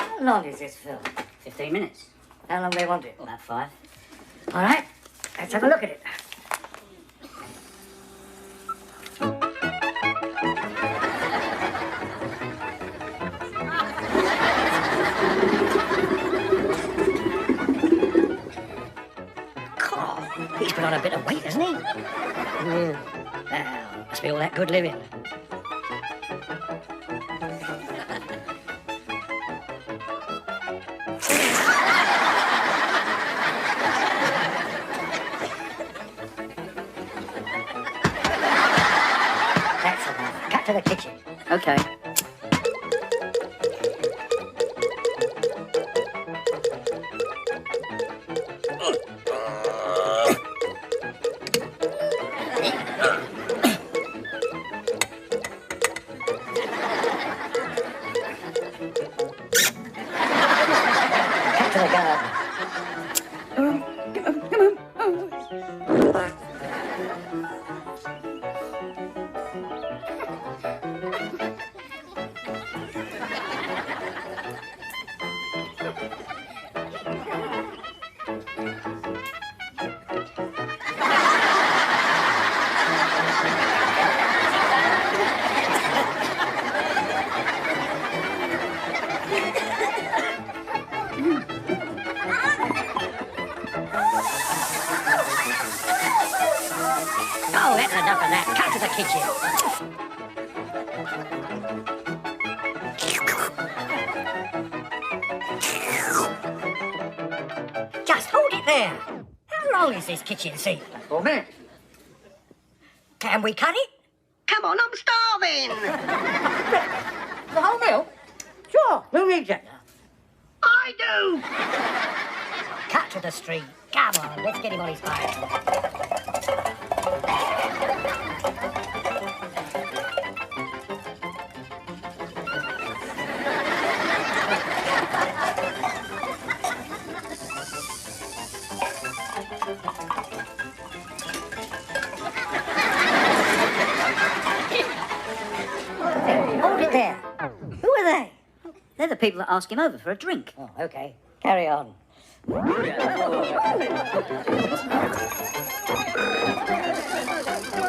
How long is this film? 15 minutes. How long do they want it? About 5. All right, let's have a look at it. God, he's put on a bit of weight, hasn't he? Well, must be all that good living. To the kitchen. Okay. Back to the garden. Oh, that's enough of that. Come to the kitchen. Just hold it there. How long is this kitchen seat? 4 minutes. Can we cut it? Come on, I'm starving. The whole meal? Sure. Who needs it? I do. Cut to the street. Come on, let's get him on his bike. Hold it there. Who are they? They're the people that ask him over for a drink. Oh, okay. Carry on.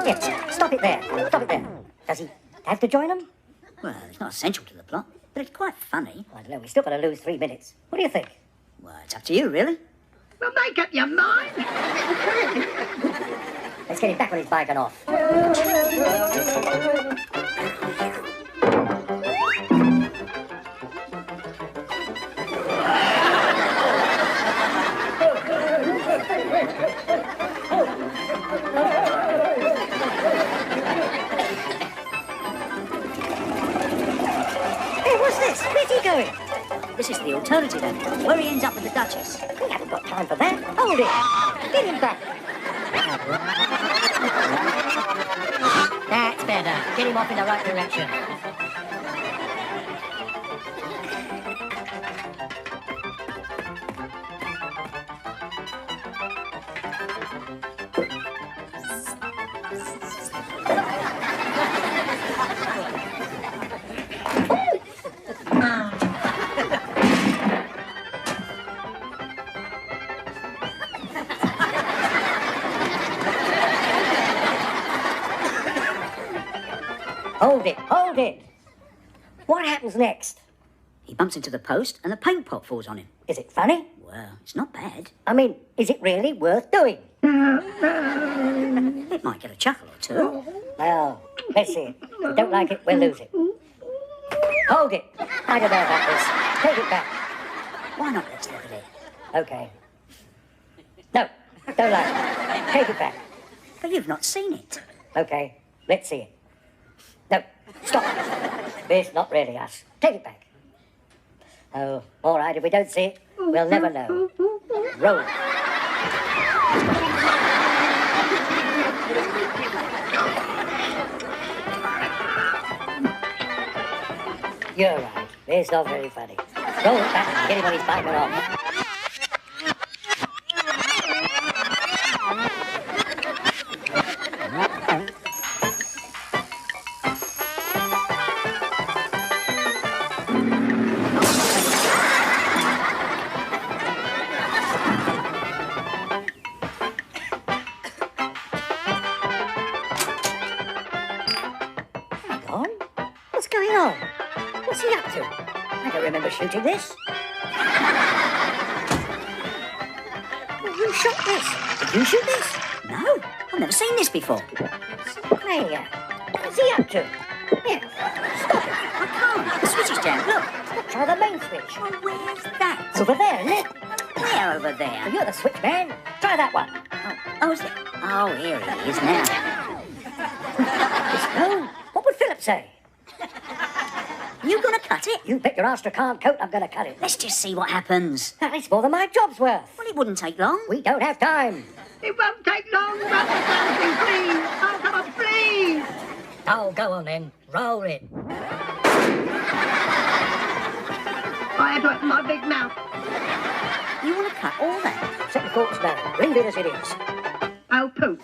Yes, stop it there. Stop it there. Does he have to join them? Well, it's not essential to the plot, but it's quite funny. I don't know. We've still got to lose 3 minutes. What do you think? Well, it's up to you, really. Well, make up your mind. Let's get him back on his bike and off. Hey, what's this? Where's he going? This is the alternative end, where he ends up with the Duchess. We haven't got time for that. Hold it. Get him back. That's better. Get him off in the right direction. Hold it, hold it. What happens next? He bumps into the post and the paint pot falls on him. Is it funny? Well, it's not bad. I mean, is it really worth doing? It might get a chuckle or two. Well, let's see it. If we don't like it, we'll lose it. Hold it. I don't know about this. Take it back. Why not? Let's look at it. Okay. No, don't like it. Take it back. But you've not seen it. Okay, let's see it. No, stop. It's not really us. Take it back. Oh, all right, if we don't see it, we'll never know. Roll. You're right. It's not very funny. Roll it back and get him on his bike and off. up to? I don't remember shooting this. Well, who shot this? Did you shoot this? No, I've never seen this before. Hey, what's he up to? Here, stop it. I can't. The switch is down. Look. Try the main switch. Oh, where's that? Over there, isn't it? Where over there? Well, you're the switch man. Try that one. Oh, is it? Oh, here he is now. No. What would Philip say? You gonna cut it? You bet your Astrakhan coat I'm going to cut it. Let's just see what happens. It's more than my job's worth. Well, it wouldn't take long. We don't have time. It won't take long, Mother Something, please. Oh, come on, please. Oh, go on then. Roll it. I had to open my big mouth. You wanna cut all that? Set the corpse down. Leave it as it is. Oh, poop.